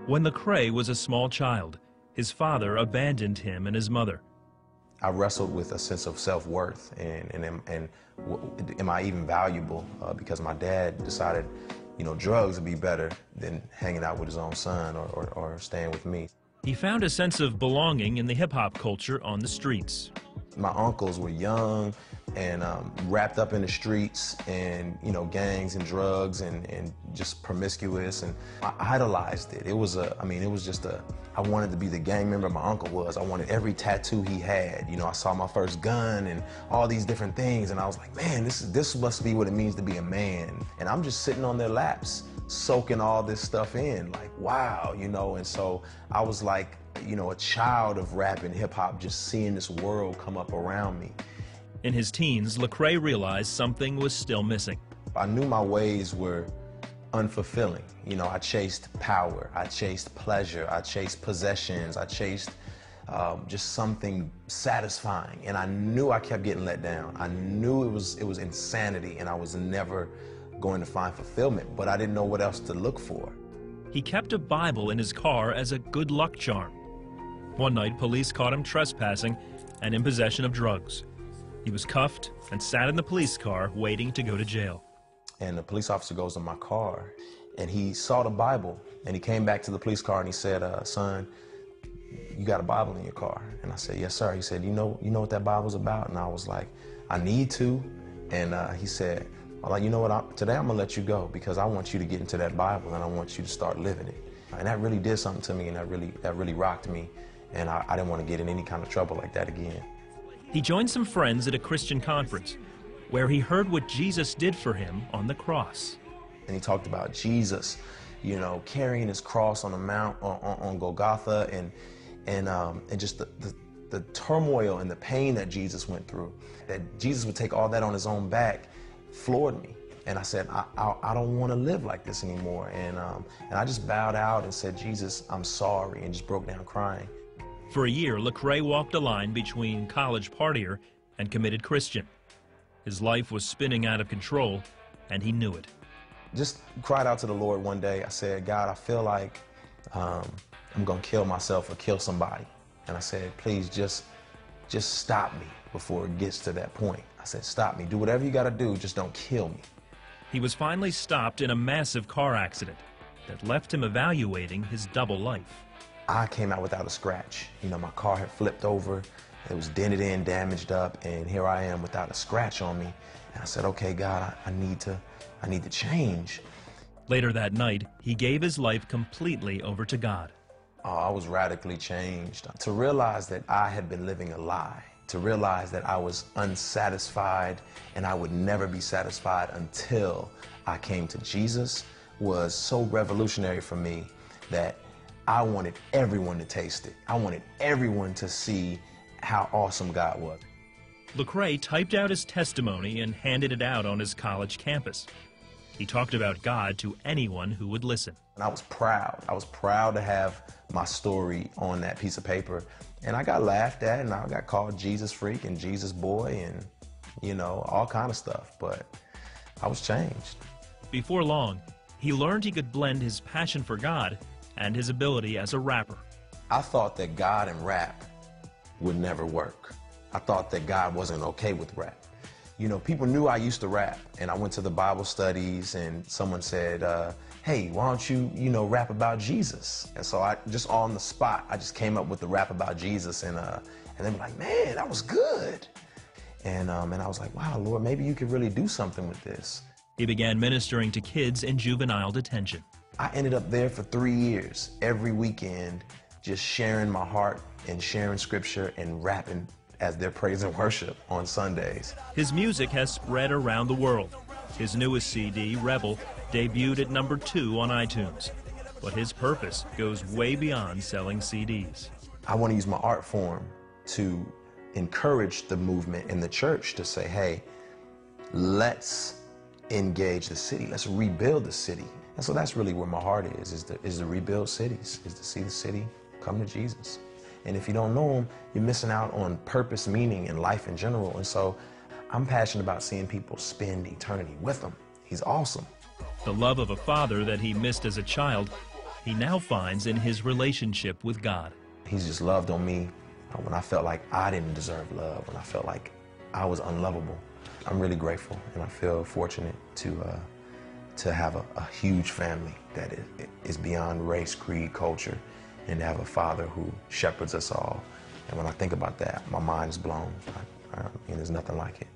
When Lecrae was a small child, his father abandoned him and his mother. I wrestled with a sense of self-worth and am I even valuable? Because my dad decided, drugs would be better than hanging out with his own son or staying with me. He found a sense of belonging in the hip-hop culture on the streets. My uncles were young and wrapped up in the streets and, gangs and drugs and just promiscuous, and I idolized it. It was I wanted to be the gang member my uncle was. I wanted every tattoo he had. I saw my first gun and all these different things, and I was like, man, this must be what it means to be a man. And I'm just sitting on their laps, soaking all this stuff in, like, wow, and so I was like, a child of rap and hip-hop, just seeing this world come up around me. In his teens, Lecrae realized something was still missing. I knew my ways were unfulfilling. I chased power, I chased pleasure, I chased possessions, I chased just something satisfying, and I knew I kept getting let down. I knew it was insanity, and I was never going to find fulfillment, but I didn't know what else to look for. He kept a Bible in his car as a good luck charm. One night, police caught him trespassing and in possession of drugs. He was cuffed and sat in the police car waiting to go to jail. And the police officer goes to my car, and he saw the Bible, and he came back to the police car and he said, son, you got a Bible in your car? And I said, yes, sir. He said, you know what that Bible's about? And I was like, I need to. And he said, well, you know what, today I'm gonna let you go because I want you to get into that Bible and I want you to start living it. And that really did something to me, and that really rocked me. And I didn't want to get in any kind of trouble like that again. He joined some friends at a Christian conference where he heard what Jesus did for him on the cross. And he talked about Jesus, carrying his cross on the mount on Golgotha, and just the turmoil and the pain that Jesus went through. That Jesus would take all that on his own back floored me. And I said, I don't want to live like this anymore. And I just bowed out and said, Jesus, I'm sorry, and just broke down crying. For a year, Lecrae walked a line between college partier and committed Christian. His life was spinning out of control, and he knew it. Just cried out to the Lord one day. I said, God, I feel like I'm going to kill myself or kill somebody. And I said, please just stop me before it gets to that point. I said, stop me. Do whatever you got to do. Just don't kill me. He was finally stopped in a massive car accident that left him evaluating his double life. I came out without a scratch. My car had flipped over. It was dented in, damaged up, and here I am without a scratch on me. And I said, okay, God, I need to change. Later that night, he gave his life completely over to God. I was radically changed. To realize that I had been living a lie, to realize that I was unsatisfied and I would never be satisfied until I came to Jesus, was so revolutionary for me that I wanted everyone to taste it. I wanted everyone to see how awesome God was. Lecrae typed out his testimony and handed it out on his college campus. He talked about God to anyone who would listen. And I was proud. I was proud to have my story on that piece of paper. And I got laughed at, and I got called Jesus freak and Jesus boy and, all kind of stuff. But I was changed. Before long, he learned he could blend his passion for God and his ability as a rapper. I thought that God and rap would never work. I thought that God wasn't okay with rap. People knew I used to rap, and I went to the Bible studies, and someone said, hey, why don't you, rap about Jesus? And so I just on the spot, I just came up with the rap about Jesus, and they were like, man, that was good. And I was like, wow, Lord, maybe you could really do something with this. He began ministering to kids in juvenile detention. I ended up there for 3 years, every weekend, just sharing my heart and sharing scripture and rapping as their praise and worship on Sundays. His music has spread around the world. His newest CD, Rebel, debuted at #2 on iTunes. But his purpose goes way beyond selling CDs. I want to use my art form to encourage the movement in the church to say, hey, let's engage the city. Let's rebuild the city. And so that's really where my heart is to rebuild cities, is to see the city come to Jesus. And if you don't know him, you're missing out on purpose, meaning, and life in general. And so I'm passionate about seeing people spend eternity with him. He's awesome. The love of a father that he missed as a child he now finds in his relationship with God. He's just loved on me when I felt like I didn't deserve love, when I felt like I was unlovable. I'm really grateful, and I feel fortunate to have a huge family that is beyond race, creed, culture, and to have a father who shepherds us all. And when I think about that, my mind is blown. There's nothing like it.